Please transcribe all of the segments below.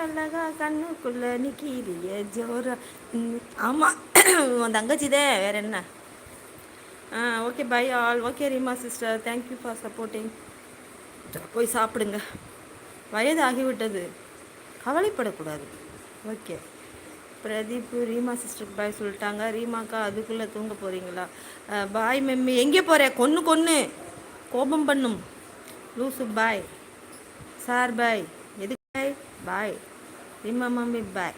அழகா கண்ணுக்குள்ள நிக்கிறிய ஜோரா. ஆமாம், உன் தங்கச்சிதே, வேற என்ன. Okay, bye all. Okay Reema sister, thank you for supporting. போய் சாப்பிடுங்க, வயது ஆகிவிட்டது, கவலைப்படக்கூடாது. ஓகே. பிரதீப் ரீமா சிஸ்டருக்கு பாய் சொல்லிட்டாங்க. ரீமாக்கா அதுக்குள்ளே தூங்க போகிறீங்களா? பாய் மெம்மி. எங்கே போகிற? கொன்று கோபம் பண்ணும் லூசு. பாய் சார், பாய். எதுக்கு பாய்? பாய் ரீமா மம்மி, பாய்.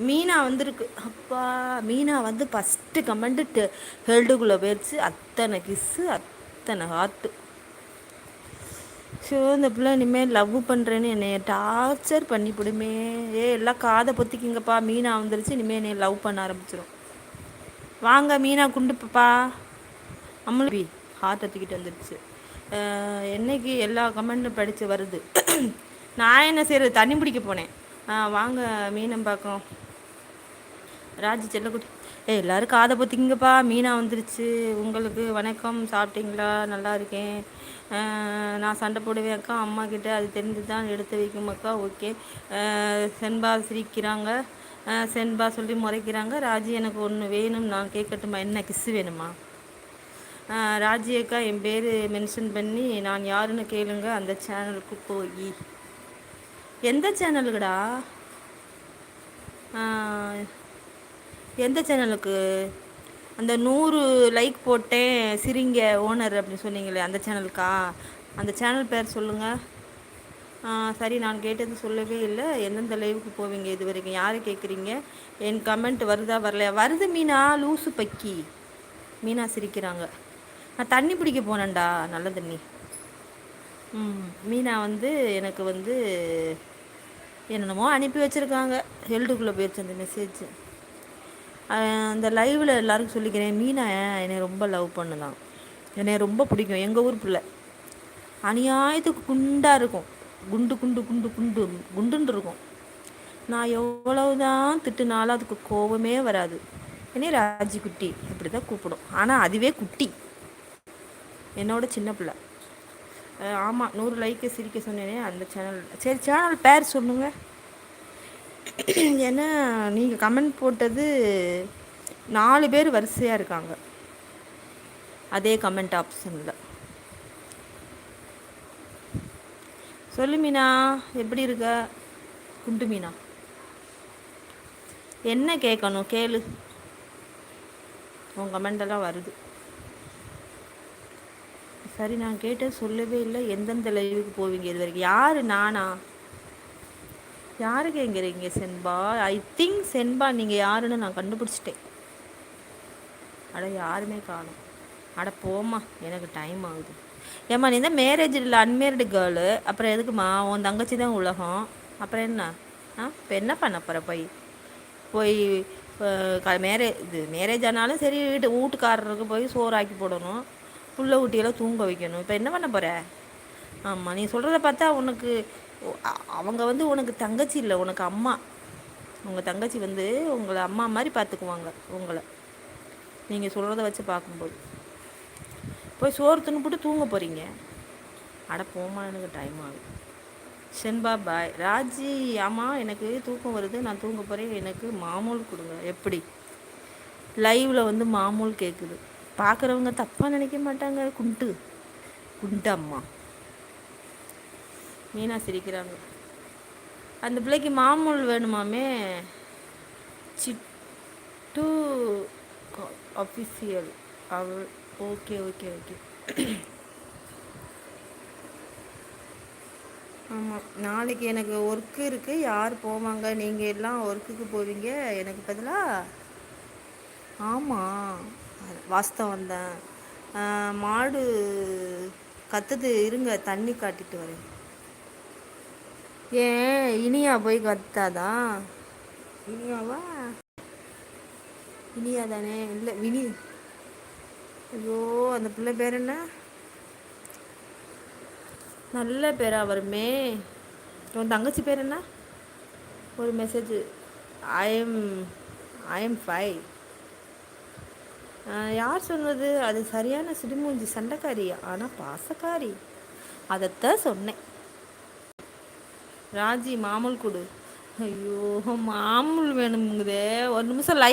மீனா வந்திருக்கு. அப்பா, மீனா வந்து ஃபஸ்ட்டு கமெண்ட்டு ஹெல்டுக்குள்ளே போயிடுச்சு. அத்தனை கிஸ்ஸு, அத்தனை ஹார்ட்டு. ஸோ இந்த பிள்ளை இனிமேல் லவ் பண்ணுறேன்னு என்னை டார்ச்சர் பண்ணிவிடுமே. எல்லாம் காதை பொத்திக்கிங்கப்பா. மீனா வந்துருச்சு, இனிமேல் என்னை லவ் பண்ண ஆரம்பிச்சிடும். வாங்க மீனா குண்டு பாப்பா. அம்மளி ஹார்ட்டை தூக்கிட்டு வந்துடுச்சு. என்னைக்கு எல்லா கமெண்ட்டும் படித்து வருது. நான் என்ன செய்கிறது, தண்ணி பிடிக்க போனேன். வாங்க மீனம் பார்க்கணும். ராஜி செல்லக்குட்டி. எல்லோரும் காதை பொத்திக்கிங்கப்பா. மீனா வந்துருச்சு. உங்களுக்கு வணக்கம். சாப்பிட்டீங்களா? நல்லா இருக்கேன். நான் சண்டை போடுவேன் அக்கா அம்மா கிட்டே, அது தெரிஞ்சு தான் எடுத்து வைக்கும் அக்கா. ஓகே. சென்பா சிரிக்கிறாங்க. சென்பா சொல்லி முறைக்கிறாங்க. ராஜி எனக்கு ஒன்று வேணும், நான் கேட்கட்டுமா? என்ன கிஸ்ஸு வேணுமா? ராஜி அக்கா என் பேர் மென்ஷன் பண்ணி நான் யாருன்னு கேளுங்க, அந்த சேனலுக்கு போய். எந்த சேனலுக்குடா? எந்த சேனலுக்கு? அந்த 100 லைக் போட்டேன் சிரிங்க ஓனர் அப்படின்னு சொன்னீங்களே, அந்த சேனலுக்கா? அந்த சேனல் பேர் சொல்லுங்கள். சரி, நான் கேட்டது சொல்லவே இல்லை. எந்தெந்த லைவுக்கு போவீங்க இது வரைக்கும்? யாரை கேட்குறீங்க? என் கமெண்ட் வருதா வரலையா? வருது மீனா, லூசு பக்கி. மீனா சிரிக்கிறாங்க. நான் தண்ணி பிடிக்க போனேன்டா, நல்ல தண்ணி. மீனா வந்து எனக்கு வந்து என்னென்னமோ அனுப்பி வச்சுருக்காங்க. ஹெல்டுக்குள்ளே போயிடுச்சு அந்த மெசேஜ். அந்த லைவில் எல்லாருக்கும் சொல்லிக்கிறேன், மீனா என்னை ரொம்ப லவ் பண்ணுதான். என்னை ரொம்ப பிடிக்கும். எங்கள் ஊர் பிள்ளை அநியாயத்துக்கு குண்டாக இருக்கும். குண்டு குண்டு குண்டு குண்டு குண்டுன்னு இருக்கும். நான் எவ்வளவுதான் திட்டுனாலும் அதுக்கு கோபமே வராது. என்னை ராஜி குட்டி இப்படி தான் கூப்பிடும். ஆனால் அதுவே குட்டி, என்னோட சின்ன பிள்ளை. ஆமாம், 100 லைக்கு சிரிக்க சொன்னேனே அந்த சேனல். சரி, சேனல் பேர் சொல்லுங்கள். ஏன்னா நீங்கள் கமெண்ட் போட்டது 4 பேர் வரிசையாக இருக்காங்க அதே கமெண்ட் ஆப்ஷனில். சொல்லு மீனா, எப்படி இருக்க? குண்டு மீனா, என்ன கேட்கணும் கேளு. உன் கமெண்டெல்லாம் வருது. சரி, நான் கேட்டது சொல்லவே இல்லை. எந்தெந்த லைவுக்கு போவீங்க இது வரைக்கும்? யார்? நானா? யாரு கேட்குறீங்க? சென்பா. ஐ திங்க் சென்பா நீங்கள் யாருன்னு நான் கண்டுபிடிச்சிட்டேன். அட யாருமே காணும். அட போம்மா, எனக்கு டைம் ஆகுது. ஏம்மா, நீ தான் மேரேஜ் இல்லை, அன்மேரிடு கேர்ளு. அப்புறம் எதுக்குமா? உன் தங்கச்சி தான் உலகம். அப்புறம் என்ன? இப்போ என்ன பண்ண போகிற? போய் மேரேஜ் ஆனாலும் சரி, வீட்டுக்காரருக்கு போய் சோறு ஆக்கி போடணும், புள்ள ஊட்டியெல்லாம் தூங்க வைக்கணும். இப்போ என்ன பண்ண போகிற? ஆமாம், நீ சொல்கிறத பார்த்தா உனக்கு அவங்க வந்து உனக்கு தங்கச்சி இல்லை, உனக்கு அம்மா. உங்கள் தங்கச்சி வந்து உங்களை அம்மா மாதிரி பார்த்துக்குவாங்க உங்களை, நீங்கள் சொல்கிறத வச்சு பார்க்கும்போது. போய் சோறு தின்னு தூங்க போகிறீங்க. அட போமா, எனக்கு டைம் ஆகுது. சென்பா பாய். ராஜி, ஆமாம் எனக்கு தூக்கம் வருது, நான் தூங்க போகிறேன், எனக்கு மாமூல் கொடுங்க. எப்படி லைவில் வந்து மாமூல் கேட்குது? பார்க்குறவங்க தப்பாக நினைக்க மாட்டாங்க? குண்டு குண்டு அம்மா. மீனா சிரிக்கிறாங்க. அந்த பிள்ளைக்கு மாமூல் வேணுமாமே. சிட்டு அஃபிஷியல் அவள். Okay okay okay. ஆமாம், நாளைக்கு எனக்கு ஒர்க்கு இருக்குது. யார் போவாங்க? நீங்கள் எல்லாம் ஒர்க்குக்கு போவீங்க, எனக்கு பதிலாக. ஆமாம், வாஸ்தவம் வந்தேன். மாடு கத்துது, இருங்க தண்ணி காட்டிட்டு வரேன். ஏன் இனியா போய் கத்தாதான்? இனியாவா? இனியா தானே? இல்லை, வினி. ஐயோ, அந்த பிள்ளை பேர் என்ன? நல்ல பேரா வருமே. உன் தங்கச்சி பேர் என்ன? ஒரு மெசேஜ். IIM five. யார் சொன்னது? அது சரியான சிடுமூஞ்சி சண்டைக்காரி, ஆனால் பாசக்காரி. அதைத்தான் சொன்னேன். ராஜி மாமூல் கொடு. ஐயோ! மாமூல் வேணுங்குதே. ஒரு நிமிஷம் லைவ்